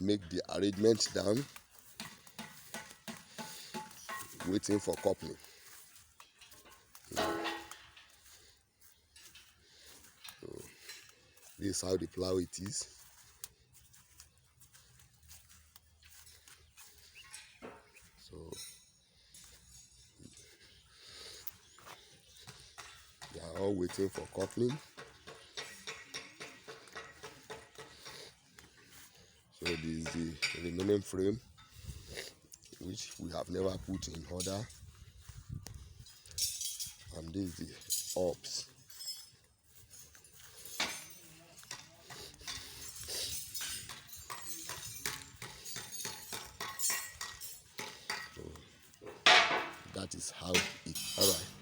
make the arrangement down, waiting for coupling. So this is how the plow it is. So they are all waiting for coupling. So this is the remaining frame, which we have never put in order, and this is the ops. So that is how it. All right.